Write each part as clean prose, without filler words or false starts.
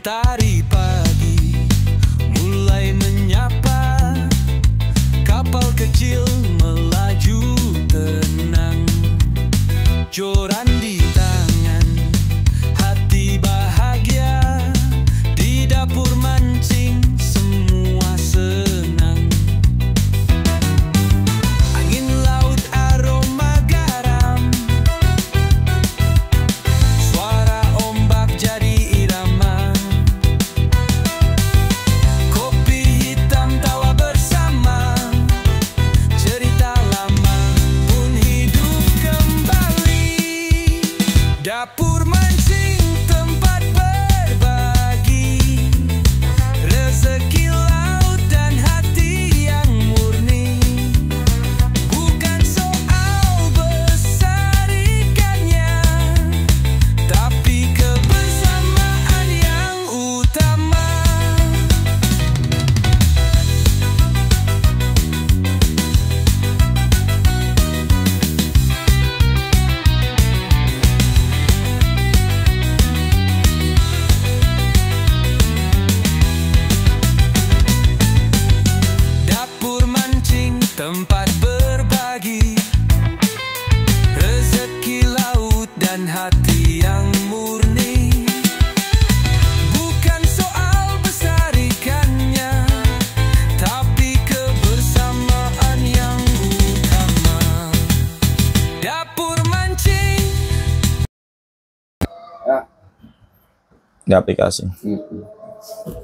Mentari pagi mulai menyapa, kapal kecil melaju tenang, joran di tangan, hati bahagia, di dapur mancing semua senang. Angin laut aroma garam, suara ombak jadi irama, kopi hitam tawa bersama, cerita lama pun hidup kembali. Dapur mancing tempat berbagi, rezeki laut dan hati yang murni. Bukan soal besar ikannya, tapi kebersamaan yang utama. Dapur mancing tempat berbagi, rezeki laut dan hati yang murni. Bukan soal besar ikannya, tapi kebersamaan yang utama. Dapur mancing. Di aplikasi.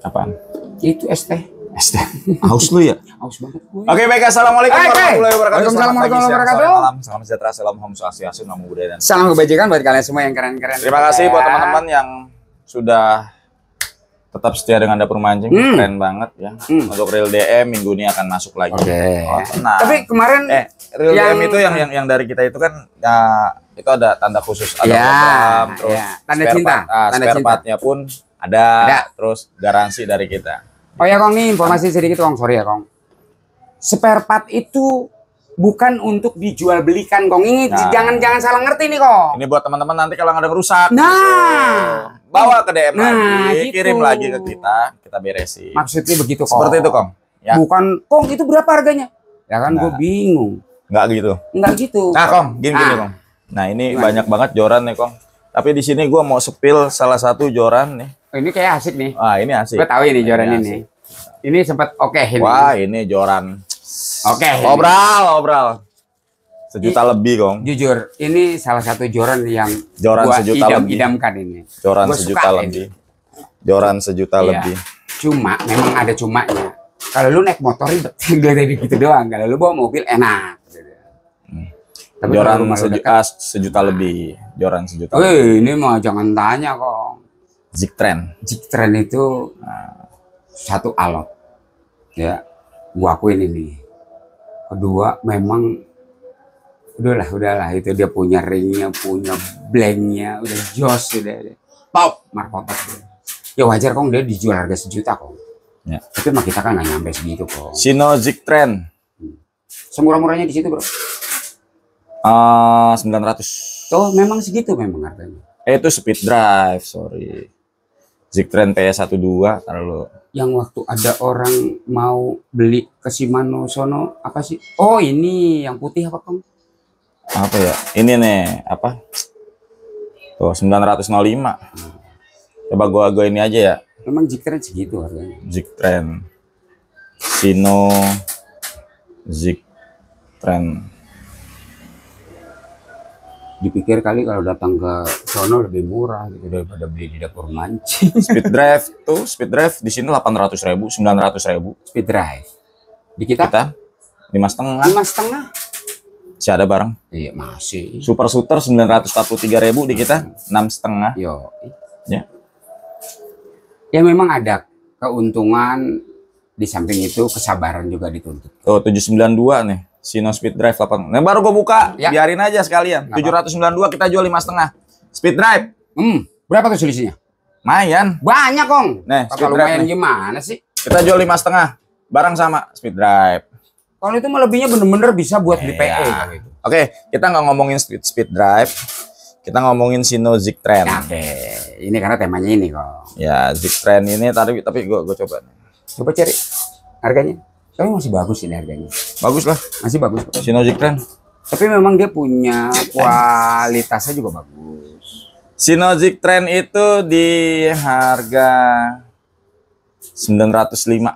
Apaan? Itu es teh. ST. Haus lu ya? Haus banget gue. Oke, baik. Assalamualaikum warahmatullahi wabarakatuh. Waalaikumsalam Selamat pagi, warahmatullahi siang, wabarakatuh. sore, malam. Salam sejahtera, salam Om Swastiastu, Namo Buddhaya dan Salam kebajikan buat kalian semua yang keren-keren. terima kasih buat teman-teman yang sudah tetap setia dengan Dapur Mancing. Keren banget ya. Untuk Real DM minggu ini akan masuk lagi. Oke. Oh, tenang. Tapi kemarin Real yang- DM itu yang dari kita itu kan ya, itu ada tanda khusus, ada Ya, program, terus ya. Tanda spare cinta, part, tanda spare cinta. part-nya pun ada, terus garansi dari kita. oh ya Kong, nih informasi sedikit Kong, sorry ya Kong. Spare part itu bukan untuk dijual belikan Kong. Ini Nah. jangan salah ngerti nih Kong. Ini buat teman-teman nanti kalau ada yang rusak, Nah, bawa ke DM Nah, lagi, gitu. kirim lagi ke kita beresin. maksudnya begitu Kong. Seperti itu, Kong. Ya. Bukan Kong, itu berapa harganya? Ya kan gue Nah. bingung. Nggak gitu. Enggak gitu. Nah, Kong, gini Ah. Kong. Nah, ini Gimana? banyak banget joran nih, Kong. Tapi di sini gua mau sepil salah satu joran nih. Ini kayak asik nih. Wah, ini asik. Gue tahu ini joran Ini ini. asik. Ini sempat oke ini. Wah, ini joran. Oke. Obral. Sejuta lebih, Kong. Jujur, ini salah satu joran yang Joran gua sejuta lebih. idam-idamkan ini. Joran Gua sejuta suka ini. lebih. Joran sejuta Iya. lebih. Cuma memang ada cumanya. Kalau lu naik motor ribet, gue tadi gitu doang. Kalau lu bawa mobil enak. Tapi Joran kalau rumah lu dekat, sejuta lebih. Joran sejuta. ini mah jangan tanya kok. Zictren. Jiktrend itu satu alat. Ya, gua akuin ini. Kedua, memang udahlah itu dia punya ringnya, punya blanknya, udah jos, udah top markotop. Ya wajar kong dia dijual harga sejuta kong. Ya. Tapi mah kita kan nggak nyampe segitu kok. Sino Zictren. Semurah-murahnya di situ bro. 900. Oh memang segitu memang harganya. Itu speed drive, sorry. Zictren PS12 kalau Yang waktu ada orang mau beli ke Shimano sono apa sih? Oh ini yang putih apa kong? apa ya? Ini nih, apa? Tuh 905. Coba gua ini aja ya. Memang Jiktrend segitu harganya. Zictren. Sino Zictren. Dipikir kali kalau datang ke sono lebih murah gitu daripada beli di Dapur Mancing. Speed drive tuh, speed drive di sini 800.000, 900.000. Speed drive. Di kita Kita 5,5. 5,5. Masih ada bareng. Iya masih. Super Shooter 943.000 di kita 6,5. Yo. Ya. Ya memang ada keuntungan, di samping itu kesabaran juga dituntut. Tuh 792 nih. Sino Speed Drive 8. Nah, baru gue buka, Ya. biarin aja sekalian. Nggak 792 kita jual 5,5. Speed Drive. Berapa tuh selisihnya? Lumayan. Banyak kong. Nih, Kalau Speed Drive lumayan nih. gimana sih? Kita jual 5,5. Barang sama Speed Drive. Kalau itu mah lebihnya bener-bener bisa buat di PE. Iya. Gitu. Oke, kita nggak ngomongin Speed Drive. Kita ngomongin Sino Zictren. Oke. ini karena temanya ini kok. Ya, Zik Trend ini tapi gue coba. Coba cari harganya. Tapi masih bagus ini harganya. Bagus lah. Masih bagus. Sino Zik Trend. Tapi memang dia punya kualitasnya juga bagus. Sino Zik Trend itu di harga 905.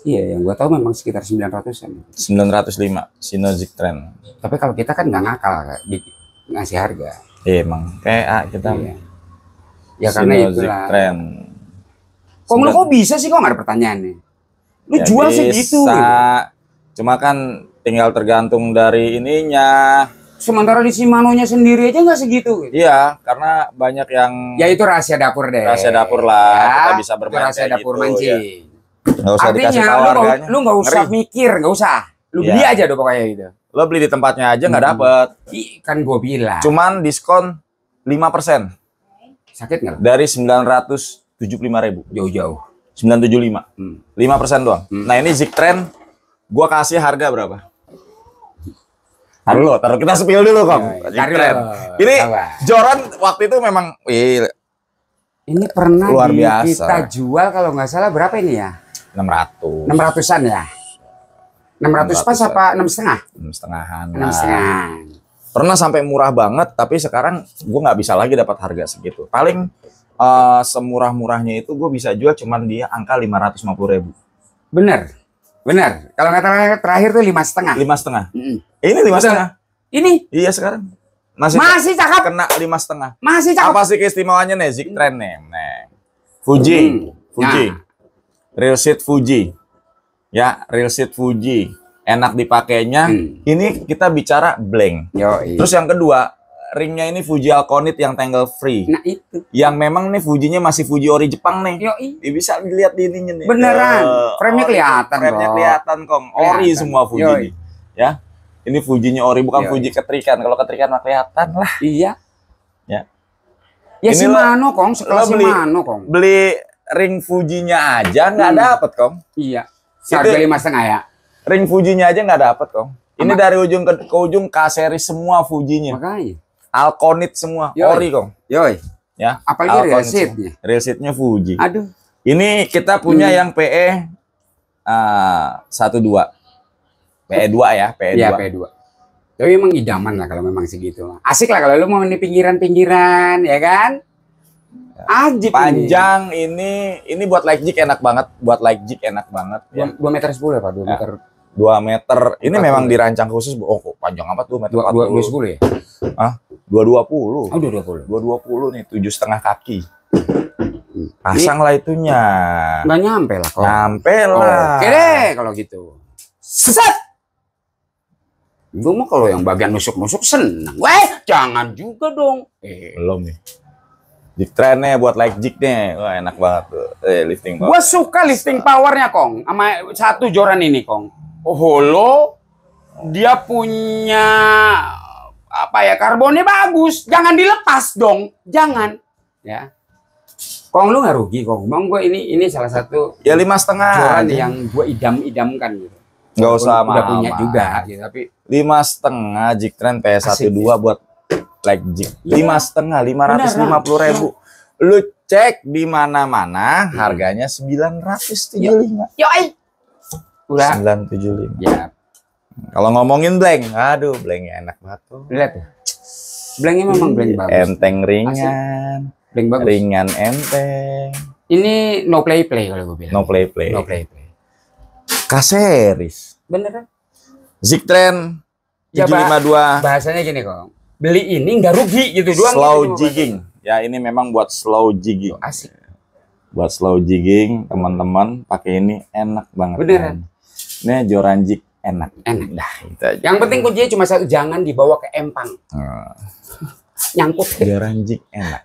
Iya, yang gua tahu memang sekitar 900-an. 905 Sino Zik Trend. Tapi kalau kita kan nggak ngakal ngasih harga. Iya, emang kayak kita. Iya. Ya karena Sino Zik itulah. Trend. Kok lu kok bisa sih, kok nggak ada pertanyaannya? Lu Ya jual bisa. segitu. Cuma kan tinggal tergantung dari ininya. Sementara di Shimano-nya sendiri aja nggak segitu. Iya, karena banyak yang Ya itu rahasia dapur deh. rahasia dapur lah. Ya, Kita bisa itu bermain rahasia kayak dapur gitu, mancing. ya. Nggak usah dikasih Artinya tahu harganya. lu nggak usah Ngeri. mikir, nggak usah. Lu Iya. beli aja dong pokoknya gitu. Lo beli di tempatnya aja nggak dapet. Kan gue bilang. Cuman diskon 5% Sakit nggak? dari 975.000. Jauh-jauh. 975. 5% doang. Nah, ini Zik Trend gua kasih harga berapa? Taruh kita spill dulu, Kong. Ya, Zik taruh. Trend. Ini Sabar. Joran waktu itu memang Ini pernah Luar biasa. kita jual kalau nggak salah berapa ini ya? 600. 600-an ya? 600 pas 600-an. apa 6,5? 6,5-an. 6,5. Pernah sampai murah banget, tapi sekarang gue nggak bisa lagi dapat harga segitu. Paling semurah-murahnya itu gue bisa jual cuman dia angka 550.000. Bener, bener. Kalau nggak terakhir tuh 5,5. 5,5. Mm-mm. Ini 5,5. Ini Iya sekarang. masih cakep, Kena 5,5. masih cakep. Apa sih keistimewaannya nih Zik Trend nih? Fuji. Fuji. Nah. Real seat Fuji. Ya, real seat Fuji. Enak dipakainya. Ini kita bicara blank. Yoi. Terus yang kedua, ringnya ini Fuji Alconit yang tangle free. Nah itu. Yang memang nih Fujinya masih Fuji ori Jepang nih. Yoi. Bisa dilihat di ininya nih. Beneran. Frame-nya ori. kelihatan, Frame-nya Bro. kelihatan, Kong. Ori Kelihatan. semua Fuji Yoi. nih. Ya. Ini Fujinya ori, bukan Yoi. Fuji ketrikan. Kalau ketrikan mah kelihatan lah. Iya. Ya. Ya Ini Shimano Kong, sekelas lo beli- Shimano Kong. Beli ring Fujinya aja nggak dapet, Kong. Iya. Harga 5,5 ya. Ring Fujinya aja nggak dapet, Kong. Ini dari ujung ke ujung K-series semua Fujinya. Makanya. Alconit semua, Yoi. ori, Kong. Yoi. Ya. Apalagi real Alconit semua. seat-nya. Real seat-nya Fuji. Aduh. Ini kita punya yang PE 12. PE 2 ya, PE 2. Iya, P2. Tapi emang idaman lah kalau memang segitu. Asik lah kalau lu mau di pinggiran-pinggiran, ya kan? Ajib Panjang ini buat light jig enak banget, buat light jig enak banget. ini. 2 meter 10 ya, Pak? 2 Ya. meter 2 meter. Ini 40. memang dirancang khusus. Oh, kok panjang amat 2 meter 2 40. 10 ya? 220. Oh, 220. 220 nih, 7,5 kaki. Pasang lah itunya. Nggak nyampe lah kok. Nyampe lah. Oke deh kalau gitu. Set. Gue mah kalau yang bagian nusuk-nusuk seneng. Weh, jangan juga dong. Belum nih. Jig Trend-nya buat light jig nih. Wah, enak banget tuh. Lifting power. Gue suka lifting powernya Kong. Sama satu joran ini Kong. Oh, Holo. Dia punya apa ya, karbonnya bagus. Jangan dilepas dong. Jangan. Ya. Kong lu nggak rugi Kong. Bang gue ini salah satu Ya 5,5 joran aja. yang gue idam-idamkan gitu. Nggak usah Udah punya mahal-mahal. juga gitu. Tapi 5,5 Jig Trend PS12 Asik, ya? buat light jig. Iya. 5,5 550.000. Lu cek di mana-mana harganya 975. yoi. Udah. 975. Ya, Kalau ngomongin blank, aduh blanknya enak banget tuh. lihat ya. Blanknya memang blank bagus. Enteng ringan, Blank bagus. ringan enteng. Ini no play kalau gue bilang. No play play. No play. K-series. Bener kan? Zig Trend Ya, 752 Bahasanya gini kok. Beli ini nggak rugi gitu doang. slow gitu, jigging. Ya ini memang buat slow jigging. Asik. Buat slow jigging teman-teman pakai ini enak banget. Beneran. Ini joran jig enak. Enak. Dah itu aja. Yang penting kuncinya cuma satu, jangan dibawa ke empang. Nyangkut. Joran jig enak.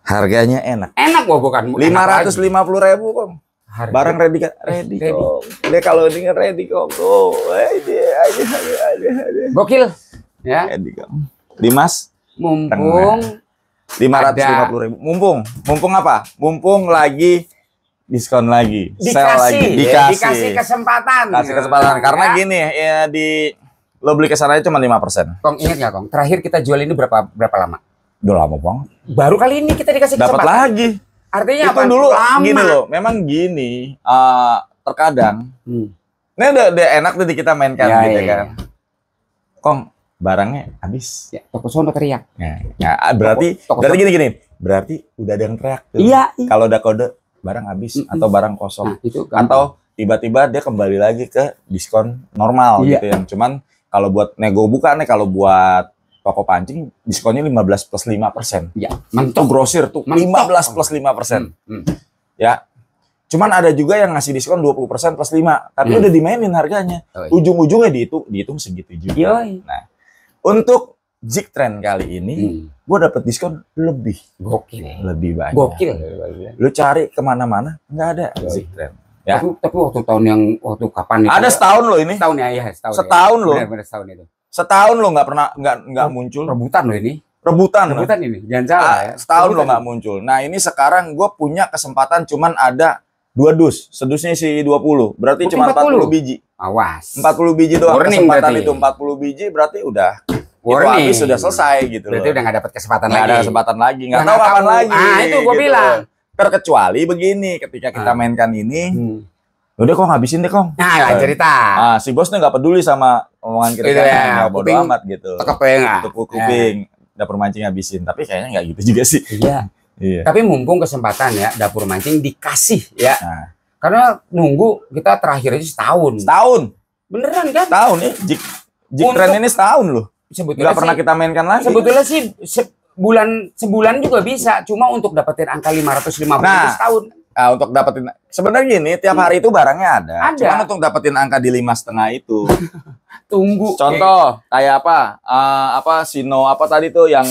Harganya enak. Enak gua bukan. 550.000 kok. Harga. Barang ready Ready. kok. Dia kalau ini ready kok. Oh, dia aja. Gokil. Ya. Ready kok. Dimas Mumpung 550.000. Mumpung apa? Mumpung lagi diskon lagi. Sale lagi. dikasih kesempatan. Kasih kesempatan. Karena Ya. gini ya lo beli ke sana cuma 5%. Kong ingat nggak Kong? Terakhir kita jual ini berapa lama? Udah lama banget. Baru kali ini kita dikasih Dapat kesempatan. lagi. Artinya Itu apa? dulu Lama. gini loh, memang gini. Terkadang, ini udah enak tuh di kita mainkan Ya, gitu ya, kan. Kong, barangnya habis. Ya, toko sono teriak. Nah, berarti Toko gini. Berarti udah ada yang teriak tuh. Iya. Kalau udah kode barang habis atau barang kosong. Nah, itu gampang. Atau tiba-tiba dia kembali lagi ke diskon normal Iya. gitu yang cuman kalau buat nego buka nih, kalau buat toko pancing diskonnya 15 plus 5%. Ya, Itu mentok. grosir tuh Mentok. 15 plus 5%. Ya. Cuman ada juga yang ngasih diskon 20% plus 5, tapi udah dimainin harganya. Oh, iya. Ujung-ujungnya dihitung segitu juga. Yoi. Nah, untuk Zik Trend kali ini gue dapet diskon lebih banyak. Gokil. Lu cari kemana-mana nggak ada Zik Trend. Ya. Tapi waktu kapan itu? Ada setahun loh ini. Setahun ya, setahun. Setahun loh. Benar setahun itu. Setahun lo nggak pernah nggak muncul. Rebutan loh ini. Rebutan ini. Jangan salah ya. Setahun lo nggak muncul. Nah ini sekarang gue punya kesempatan cuman ada 2 dus. Sedusnya isi 20. Berarti cuma 40 biji. Awas. 40 biji doang. Warning Kesempatan berarti. itu 40 biji berarti udah Warning. itu habis, sudah selesai gitu Berarti loh. udah nggak dapat kesempatan Nggak lagi. ada kesempatan lagi. Nggak Nggak tahu kapan tahu. lagi. Ah, itu gua gitu bilang. loh. Terkecuali begini, ketika kita mainkan ini, udah kok ngabisin deh Kong. Nah, lah cerita. Si bosnya nggak peduli sama omongan kita, Itu ya, nggak bodo kuping amat gitu. Tekep ya nggak? Tepuk kuping, dapur mancing ngabisin. Tapi kayaknya nggak gitu juga sih. Iya. Iya. Tapi mumpung kesempatan ya, dapur mancing dikasih ya. Nah, Karena nunggu kita terakhir aja setahun. setahun, Beneran kan? setahun nih. Jik Trend ini setahun loh. Sebetulnya Nggak pernah sih, kita mainkan lagi. sebetulnya sih sebulan juga bisa. Cuma untuk dapetin angka 550 Nah, itu setahun. Nah, untuk dapetin sebenarnya gini, tiap hari itu barangnya ada. Ada. Cuman untuk dapetin angka di 5,5 itu. Tunggu. Contoh kayak apa? Sino apa tadi tuh yang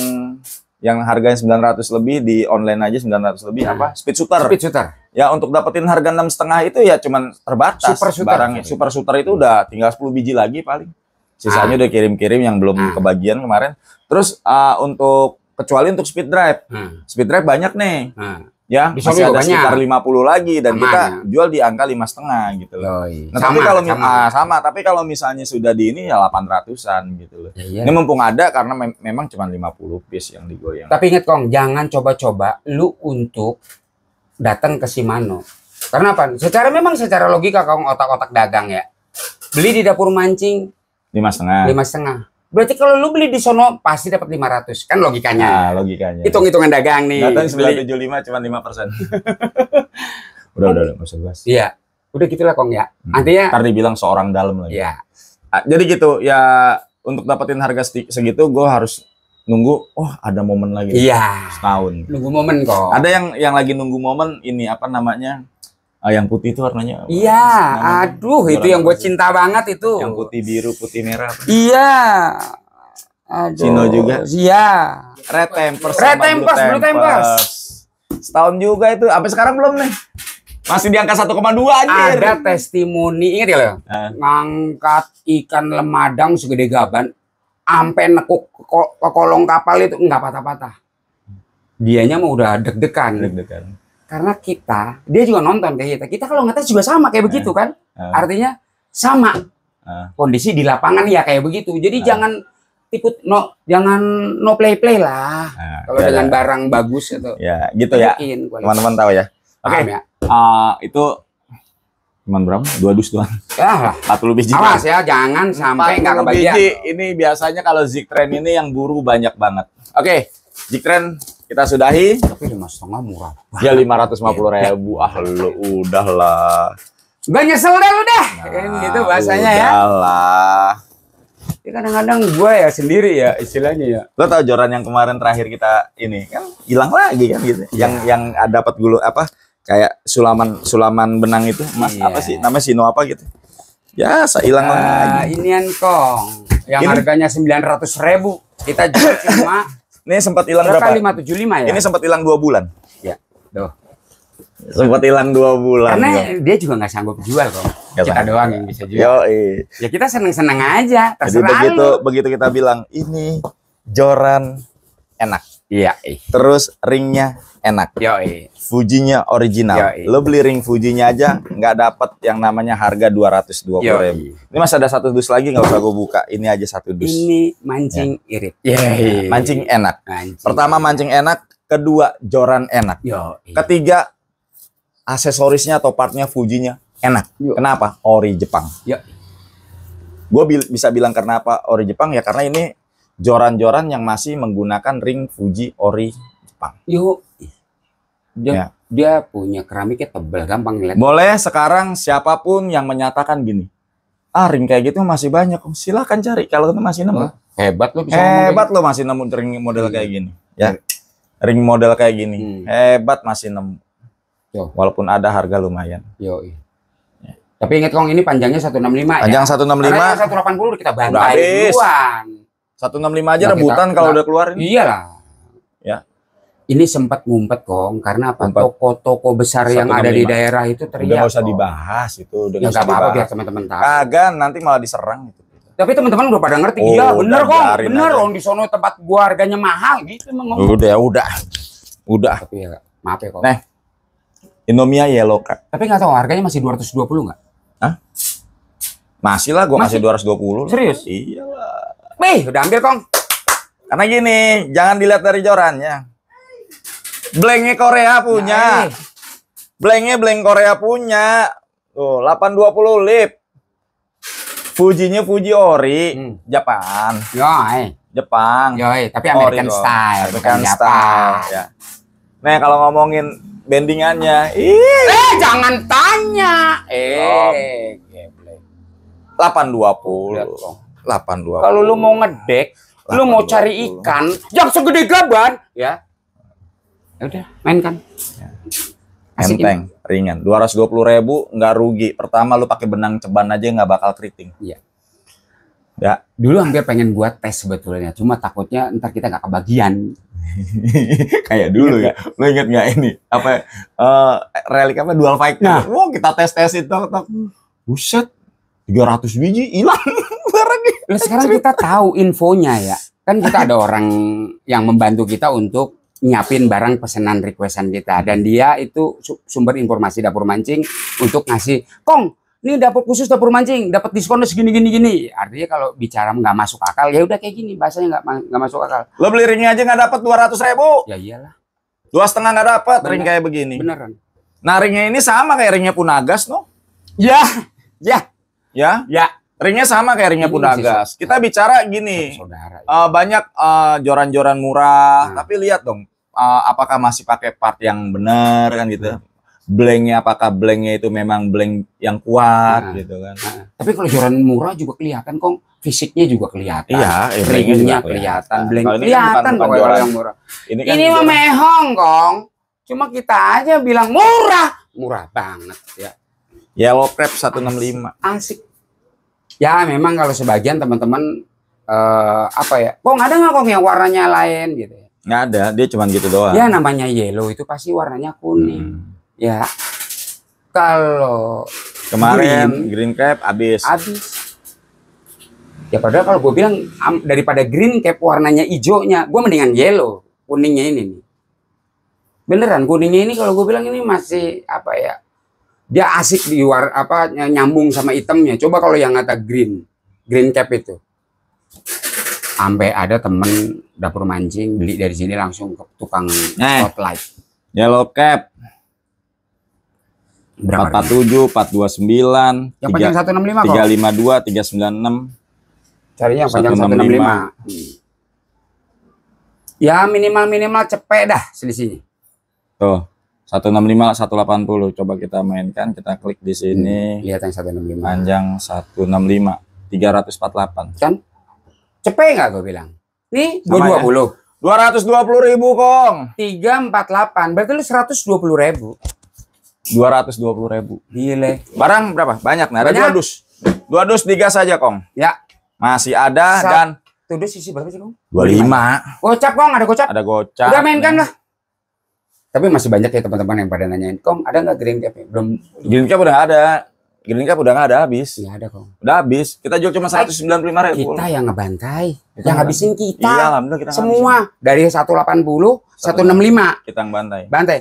harganya 900 lebih di online aja 900 lebih apa? Speed shooter. Speed shooter. Ya untuk dapetin harga 6,5 itu ya cuman terbatas. Super shooter. Barangnya super shooter itu udah tinggal 10 biji lagi paling. Sisanya udah kirim-kirim yang belum kebagian kemarin. Terus untuk kecuali untuk speed drive. Speed drive banyak nih. Ya, Bisa masih juga ada sekitar banyak. 50 lagi dan Aman, kita ya. jual di angka 5,5 gitu loh. Nah, Sama, tapi kalau sama. tapi kalau misalnya sudah di ini ya 800-an gitu loh. Iya. Ini mumpung ada karena memang cuma 50 piece yang digoyang. Tapi inget Kong, jangan coba-coba lu untuk datang ke Shimano. Karena apa? Secara logika Kong, otak-otak dagang ya. Beli di dapur mancing 5,5. 5,5. Berarti kalau lu beli di sono pasti dapat 500. Kan logikanya. Nah, logikanya. Hitung-hitungan dagang nih. Datang Beli. 975 cuma 5%. udah enggak usah bahas. Iya. Udah gitulah Kong ya. Artinya Ntar dibilang seorang dalam lagi. ya. Jadi gitu ya, untuk dapetin harga segitu gue harus nunggu, ada momen lagi. Iya. Setahun. Nunggu momen kok. Ada yang lagi nunggu momen ini apa namanya? Yang putih itu warnanya. Iya, namanya? aduh itu yang gue cinta banget itu. Yang putih biru, putih merah. Iya. Aduh. Sino juga? Iya. Red Tempers. Red sama Tempers, Blue Tempers. Setahun juga itu. Sampai sekarang belum nih. Masih di angka 1,2 anjir. Ada testimoni, ingat ya lo? Ngangkat ikan lemadang segede gaban, sampai nekuk ke kolong kapal itu nggak patah-patah. Dianya mau udah deg-degan. Karena dia juga nonton kayak kita. Kita kalau ngetes juga sama kayak begitu kan. Artinya sama. Kondisi di lapangan ya kayak begitu. Jadi jangan jangan no play lah. Kalau dengan barang bagus itu. Ya, gitu ya. Teman-teman tahu ya. Oke. Ya. Itu cuman berapa? 2 dus doang. Ya, 40 biji. awas ya, jangan sampai nggak 40 kebagian. biji. Ini biasanya kalau Zik Trend ini yang buru banyak banget. Oke, Zik Trend kita sudahi. Tapi 5,5 murah. Ya 550.000. Lu udahlah. Gak nyesel deh lu dah. Kan gitu bahasanya ya. Udahlah. Ya kadang-kadang gue ya sendiri ya istilahnya ya. Lo tau joran yang kemarin terakhir kita ini kan hilang lagi kan gitu. Yang dapat gulu apa kayak sulaman benang itu Mas apa sih namanya Sino apa gitu. Ya hilang lagi. Inian Kong yang harganya 900.000 kita jual cuma ini sempat hilang berapa? 575 ya. Ini sempat hilang 2 bulan. Ya. Tuh. Sempat hilang 2 bulan. Karena dia juga nggak sanggup jual kok. Kita doang yang bisa jual. Yoi. Ya kita seneng-seneng aja. Jadi Terserah lu. begitu kita bilang ini joran enak. Iya. Terus ringnya enak. Yoi. Fujinya original. Yoi. Lo beli ring Fujinya aja nggak dapat yang namanya harga 220.000. Ini masih ada satu dus lagi, nggak usah gue buka. Ini aja satu dus. Ini mancing irit. Mancing enak. Pertama mancing enak, kedua joran enak. Yoi. Ketiga aksesorisnya atau partnya Fujinya enak. Kenapa? Ori Jepang. Gue bisa bilang kenapa ori Jepang ya karena ini joran-joran yang masih menggunakan ring Fuji ori Jepang. Dia punya keramiknya tebal, gampang ngeliat. Boleh sekarang siapapun yang menyatakan gini, ring kayak gitu masih banyak, silahkan cari kalau masih nemu. Hebat lo bisa hebat lo masih nemu ring model kayak gini. Ya, ring model kayak gini, hebat masih nemu. Walaupun ada harga lumayan. Tapi ingat Kong, ini panjangnya 165 panjang ya? 165. Karena 180 kita bantai duluan. 165 aja rebutan kalau udah keluar ini. Iyalah. Ya. Ini sempat ngumpet Kong, karena apa? Toko-toko besar yang ada di daerah itu teriak. Udah gak usah dibahas itu. Udah ya gak apa-apa biar teman-teman tahu. Kagak, nanti malah diserang gitu. Tapi teman-teman udah pada ngerti. Iya bener Kong, bener Kong. Di sono tempat gua harganya mahal gitu emang. Udah. Tapi ya maaf ya Kong. Nah, Indomia Yellow Cap. Tapi nggak tahu harganya masih 220 nggak? Hah? Masih lah, gua kasih 220. Serius? Iyalah. Udah ambil Kong. Karena gini, jangan dilihat dari jorannya. Blanknya Korea punya. Blanknya blank Korea punya. Tuh, 820 lip. Fujinya Fuji ori, Jepang. Jepang. Tapi American style, American style. Ya. Nah, kalau ngomongin bendingannya, jangan tanya. 820. Kalau lu mau ngedek, lu mau cari ikan yang segede gaban, ya udah mainkan. Enteng, ringan. 220.000 nggak rugi. Pertama lu pakai benang ceban aja nggak bakal keriting. Iya. Ya. Dulu hampir pengen buat tes sebetulnya, cuma takutnya ntar kita nggak kebagian. Kayak dulu ya. Lu inget nggak ini? Apa relik apa dual fight? Nah, kita tes-tesin tok. Buset. 300 biji hilang barangnya. Nah, sekarang kita tahu infonya ya. Kan kita ada orang yang membantu kita untuk nyiapin barang pesanan requestan kita. Dan dia itu sumber informasi dapur mancing untuk ngasih, Kong, ini dapur khusus dapur mancing, dapat diskonnya segini. Artinya kalau bicara nggak masuk akal, ya udah kayak gini, bahasanya nggak masuk akal. Lo beli ringnya aja nggak dapat 200.000. Ya iyalah. 2,5 nggak dapat ring kayak begini. Beneran. Nah ringnya ini sama kayak ringnya Punagas, no? Ya. Ringnya sama kayak ringnya Punagas. Kita bicara gini, banyak joran-joran murah, tapi lihat dong, apakah masih pakai part yang benar kan gitu. Blanknya apakah blanknya itu memang blank yang kuat gitu kan. Tapi kalau joran murah juga kelihatan Kong, fisiknya juga kelihatan. Iya, ringnya kelihatan, blank kelihatan kok kalau yang murah. Ini mah mehong Kong. Cuma kita aja bilang murah banget ya. Yellow Crab 165. Asik. Ya memang kalau sebagian teman-teman apa ya, Kong ada nggak Kong yang warnanya lain gitu ya? Nggak ada, dia cuma gitu doang. Ya namanya yellow itu pasti warnanya kuning. Ya kalau kemarin green cap habis. Ya padahal kalau gue bilang daripada green cap warnanya hijaunya, gue mendingan yellow, kuningnya ini nih. Beneran kuningnya ini kalau gue bilang ini masih apa ya? Dia asik di nyambung sama hitamnya. Coba kalau yang kata green cap itu. Sampai ada temen dapur mancing beli dari sini langsung ke tukang spotlight. Yellow cap 447, 429, yang panjang 165 kok. 352, 396. Carinya yang panjang 165. Ya minimal cepet dah selisihnya. Tuh. 165, 180. Coba kita mainkan, kita klik di sini. Lihat yang 165. Panjang 165, 348. Kan? Cepet nggak gue bilang? Nih, 220. 220.000 Kong. 348. Berarti lu 120.000. 220.000. Gile. Barang berapa? Banyak. Nah, ada 2 dus. 2 dus digas saja Kong. Ya. Masih ada dan. Tuh dus isi berapa sih Kong? 25. Gocap Kong, ada gocap. Ada gocap. Udah mainkan lah. Tapi masih banyak ya teman-teman yang pada nanyain, Kong ada nggak green cap? Belum. Green cap udah ada. Green Cup udah nggak ada habis. Nggak ada kong. Udah habis. Kita jual cuma 195.000. Kita yang ngebantai, yang ngabisin kita. Iya, alhamdulillah kita semua ngabisin. Dari 180, 165. Kita yang bantai. Bantai.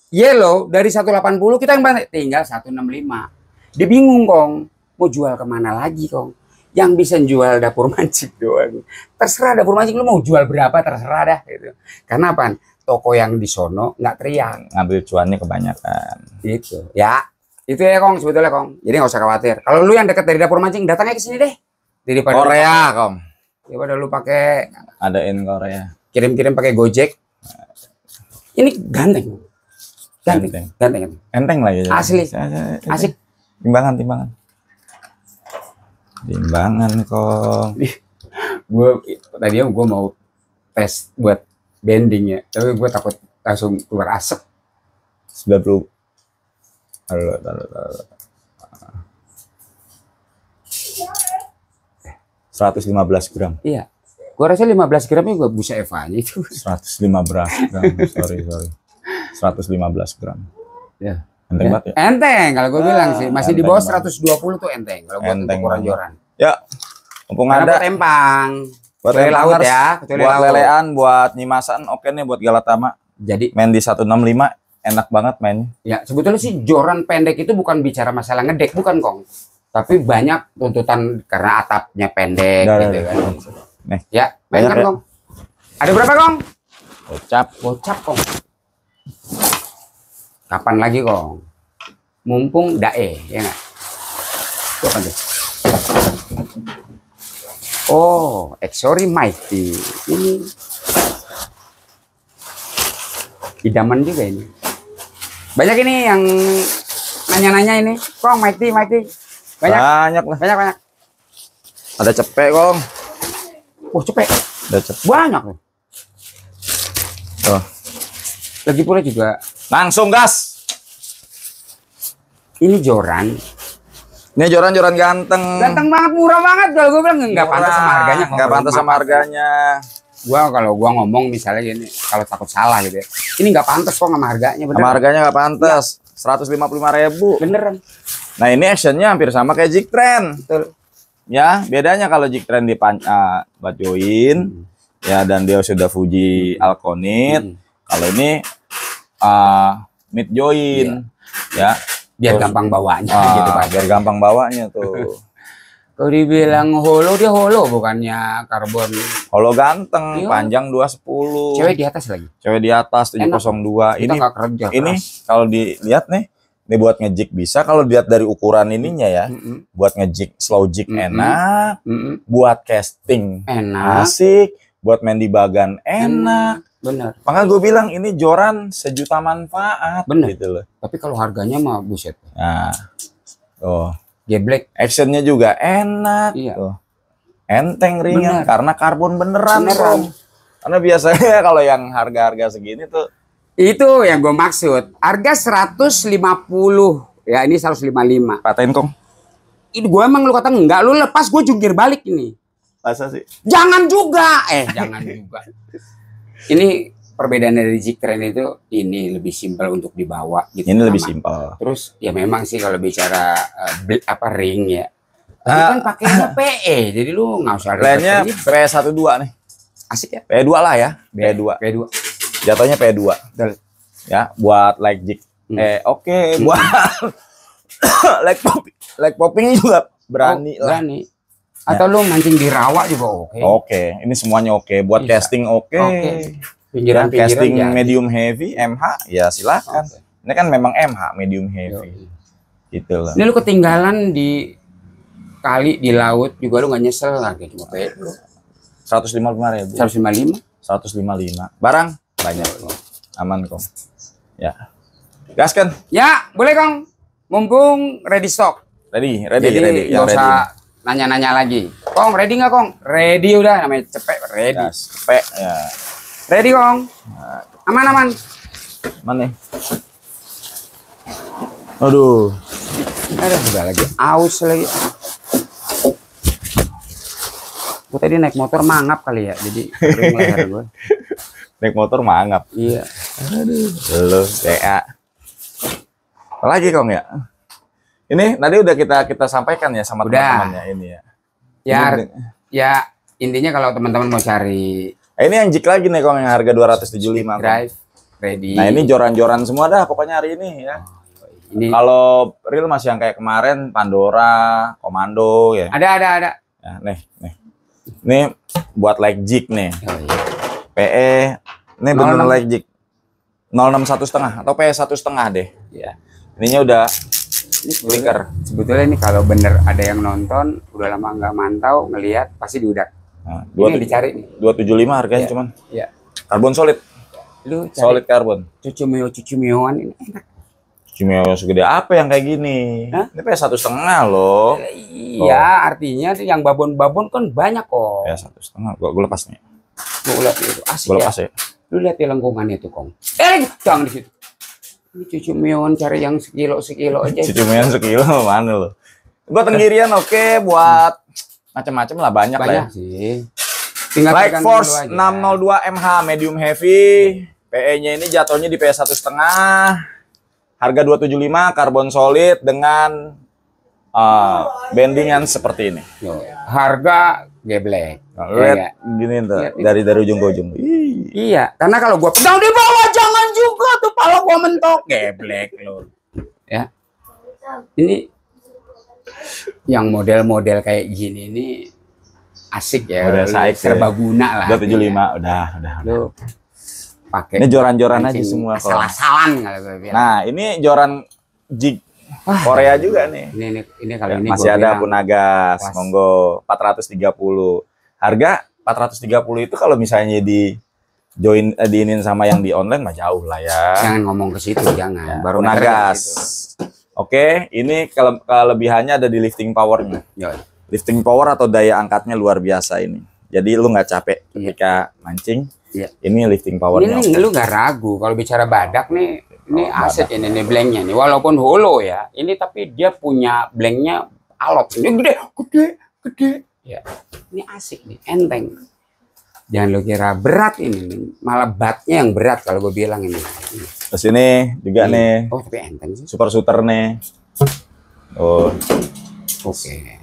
Yellow dari 180 kita yang bantai, tinggal 165. Dia bingung kong, mau jual kemana lagi kong? Yang bisa jual dapur mancing doang. Terserah dapur mancing lu mau jual berapa terserah dah gitu. Karena apa? Toko yang di sono nggak teriak. Ngambil cuannya kebanyakan. Gitu. Ya, itu ya kong sebetulnya kong. Jadi nggak usah khawatir. Kalau lu yang dekat dari dapur mancing, datangnya ke sini deh. Daripada Korea, Kong. daripada lu pakai Adain Korea. kirim-kirim pakai Gojek. Ini ganteng. Ganteng. Ganteng. Enteng lah ya. Asli. Asik. Timbangan. Timbangan, Kong. Tadinya gue mau tes buat bending ya, tapi gue takut langsung keluar asap. 90. Taruh. 115 gram. Iya. Gue rasa 15 gramnya gue bisa Eva-nya itu. 115 gram. Sorry. 115 gram. Ya. Enteng banget ya. Enteng kalau gue bilang sih, masih di enteng bawah banget. 120 tuh enteng. Kalau gue Enteng ukuran banget. joran. Ya. Mumpung Karena ada buat empang. buat kecuali laut empangers, ya, kecuali buat laut. lelean, buat nyimasan, oke nih buat Galatama. Jadi Main di 165 enak banget mainnya. ya sebetulnya sih joran pendek itu bukan bicara masalah ngedek, bukan kong. Tapi banyak tuntutan karena atapnya pendek gitu kan. Nih. Ya, main Banyak kan ya? kong. Ada berapa kong? Gocap. Kong. Kapan lagi kong? Mumpung dae, ya nggak? Itu apa tuh? Oh, Exori Mighty. Ini idaman juga ini. Banyak ini yang nanya-nanya ini. Kong, Mighty. Banyak. Banyak lah. Banyak. Ada cepek, Kong. Wah, cepet. Ada cepek. Banyak loh. Tuh. Lagi pula juga Langsung gas. ini joran. Ini joran-joran ganteng. Ganteng banget, murah banget. Kalau gue bilang nggak pantas sama harganya. Nggak pantas sama harganya. Kalau gua ngomong misalnya gini, kalau takut salah gitu ya. Ini nggak pantas kok sama harganya, bener. Sama harganya nggak pantas. 155.000. Beneran. Nah ini actionnya hampir sama kayak Jig Trend. Betul. Ya bedanya kalau Jig Trend bajoin ya dan dia sudah Fuji Alconit. Kalau ini mid join ya. Biar Terus, gampang bawanya gitu Pak. biar gampang bawanya tuh. Kalau dibilang holo, dia holo bukannya karbon. Holo ganteng, Iya. panjang 210. Cewek di atas lagi. Cewek di atas 702. Kita Ini nggak kerja ini keras. kalau dilihat nih, ini buat ngejig bisa. Kalau dilihat dari ukuran ininya ya, buat ngejig slow jig enak, buat casting Enak. asik, buat main di bagan enak. Bener. Makanya gue bilang ini joran sejuta manfaat. Bener. Gitu loh. Tapi kalau harganya mah buset. Nah, tuh. Geblek. Actionnya juga enak. Iya. Tuh. Enteng ringan Bener. karena karbon beneran. Beneran. Bro. Karena biasanya kalau yang harga-harga segini tuh Itu yang gue maksud. Harga 150. Ya ini 155. paten Kong. Ini gue emang lu kata enggak. Lu lepas gue jungkir balik ini. Masa sih? Jangan juga. Jangan juga. Ini perbedaan dari Jig Trend itu ini lebih simpel untuk dibawa gitu. Ini lebih Sama. simpel. Terus ya memang sih kalau bicara ring ya. Tapi kan pakainya PE. Jadi lu nggak usah Lainnya ribet-ribet. P12 nih. Asik ya. P2 lah ya. P2. P2. Jatuhnya P2. Betul. Ya, buat like jig. Oke, buat like popping juga berani lah. Berani. Atau lu mancing di rawa juga oke. Oke, ini semuanya oke. Buat Bisa. casting oke. Oke. Dan Pinggiran-pinggiran casting jadi. medium heavy MH ya silakan. Oke. Ini kan memang MH medium heavy. Gitu loh. Ini lu ketinggalan di kali di laut juga lu nggak nyesel lagi cuma kayak 155.000. 155. 155. Barang banyak. Aman kok. Ya. Gaskan. Ya, boleh Kang. Mumpung ready stock. Ready. Jadi Yang nggak usah nanya-nanya lagi. Kong, ready nggak Kong? Ready udah, namanya cepet ready. Gas. Cepet ya. Ready Kong? Aman-aman. Mana nih? Aduh. Ada udah lagi aus lagi. Gue tadi naik motor mangap kali ya, jadi kering leher gue. Naik motor mangap. Iya. Lu, ya. Apalagi Kong ya? Ini tadi udah kita sampaikan ya sama teman-temannya ini ya. Ya, ya intinya kalau teman-teman mau cari ini yang jik lagi nih Kong yang harga 275. drive ready. Nah, ini joran-joran semua dah pokoknya hari ini ya. Ini Kalau real masih yang kayak kemarin Pandora, Komando ya. ada. Ya, nih. Ini buat like jig nih. Oh, iya. PE ini bener like jig. 061,5 atau PE 1,5 deh. Ya. Ininya udah Ini clicker. sebetulnya ini kalau bener ada yang nonton udah lama nggak mantau ngelihat pasti diudak. Nah, Ini dicari nih. 275 harganya Ya. cuman. Ya. Karbon solid. Lu cari Solid karbon. cucu-mioan ini enak. Cuma segede apa yang kayak gini? Hah? Ini PE 1,5 loh. Iya, artinya tuh yang babon-babon kan banyak kok. PE 1,5. Gua lepas nih. Lu lihat itu asik Gua ya. lepas ya. Lu lihat di lengkungannya tuh, Kong. Jangan di situ. Ini cucu mion cari yang sekilo aja. Cuman sekilo mana lo? Gua tenggirian oke buat macam-macam lah banyak lah. Ya. sih. Tinggal Like tekan Force dulu aja. 602 MH medium heavy. PE-nya ini jatuhnya di PE 1,5. Harga 275 karbon solid dengan bendingan seperti ini. Yo, harga geblek. Lihat gini tuh Lihat, dari ujung ke ujung. Ih. Iya, karena kalau gua pedang di bawah jangan juga tuh pala gua mentok geblek lo. Ya. Ini yang model-model kayak gini nih asik ya. Udah saik serbaguna lah. 275 udah. Lu pakai. Ini joran-joran aja semua kok. Asal-asalan kalau gue bilang. Nah, ini joran jig Korea juga nih. Ini kali ini Masih gua ada bilang, Punagas, kelas. monggo 430. Harga 430 itu kalau misalnya di diinin sama yang di online mah jauh lah ya. Jangan ngomong ke situ, jangan. Ya, Baru Punagas. Oke, ini kelebihannya ada di lifting powernya. Yo. Lifting power atau daya angkatnya luar biasa ini. Jadi lu nggak capek ketika mancing. Iya. Ini lifting powernya. Ini lu nggak ragu kalau bicara badak nih. Ini aset ini nih blanknya nih. Walaupun holo ya. Ini tapi dia punya blanknya alot. Ini gede. Ya. Ini asik nih, enteng. Jangan lu kira berat ini nih. Malah batnya yang berat kalau gue bilang ini. Terus ini juga nih. Oh, tapi enteng sih. Super shooter nih. Oh, Oke.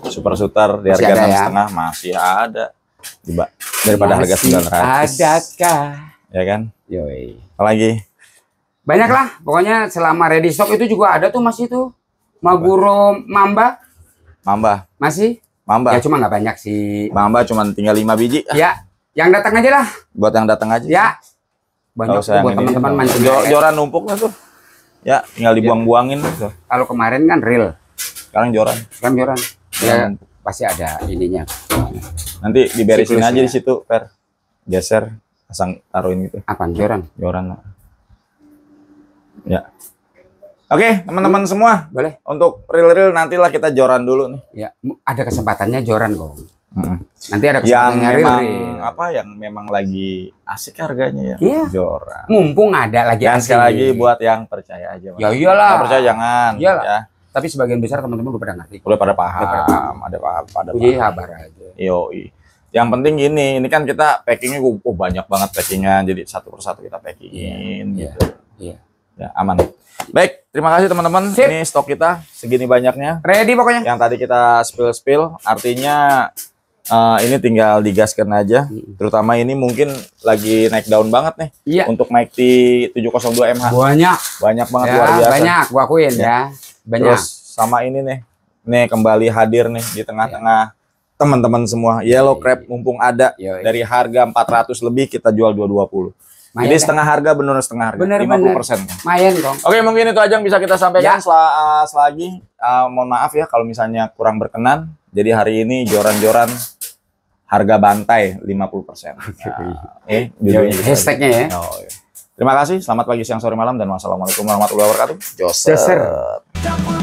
super shooter di Masih harga ada ya? 6,5 masih ada. Daripada harga 900. Adakah? Ya kan? Yoi. Apalagi? Banyak lah, pokoknya selama ready stock itu juga ada tuh masih tuh Maguro Mamba Mamba. masih. Mamba. Ya cuma nggak banyak sih. Mamba cuma tinggal 5 biji. Ya, yang datang aja lah. Buat yang datang aja. Ya, banyak Nggak usah tuh buat yang ini. teman-teman mancing. Joran numpuk lah tuh. Ya, tinggal dibuang-buangin tuh. Kalau kemarin kan real, Sekarang joran. kan joran. Joran Ya numpuk. pasti ada ininya. Nanti diberesin Siklusnya. aja di situ, Per. Geser, pasang taruhin gitu. Apaan joran? Joran lah. Ya. Oke, teman-teman semua. Boleh? Untuk real-real nantilah kita joran dulu nih. Ya, ada kesempatannya joran kok. Mm-mm. Nanti ada Yang kesempatannya memang real. apa yang memang lagi asik harganya ya. Iya. Joran. Mumpung ada lagi Dan asik. sekali lagi buat yang percaya aja. Mas. Ya iyalah. Nggak percaya jangan. Iyalah. Ya. Tapi sebagian besar teman-teman udah pada ngerti. Udah pada paham. Udah pada paham. Ada paham. Pada Jadi paham. sabar aja. Yoi. Yang penting gini, ini kan kita packingnya banyak banget packingan, jadi satu persatu kita packingin Iya. gitu. Iya. Ya aman. Baik, terima kasih teman-teman. Sip. Ini stok kita segini banyaknya. Ready pokoknya. Yang tadi kita spill, artinya ini tinggal digaskan aja. Terutama ini mungkin lagi naik daun banget nih. Iya. Untuk Mighty 702 MH. Banyak. Banyak banget Ya, luar biasa. banyak, gua akuin ya. Banyak. Terus sama ini nih. Nih kembali hadir nih di tengah-tengah teman-teman semua. Yellow crab mumpung ada. Yoi. Dari harga 400 lebih kita jual 220. Mayan Jadi kan? setengah harga, bener setengah harga. Bener, 50%. Mayan dong. Oke, mungkin itu aja yang bisa kita sampaikan. Ya. Selagi mohon maaf ya kalau misalnya kurang berkenan. Jadi hari ini joran-joran harga bantai 50%. Yoi, hashtagnya ya. Terima kasih. Selamat pagi, siang, sore, malam, dan wassalamualaikum warahmatullahi wabarakatuh. Joser. Tak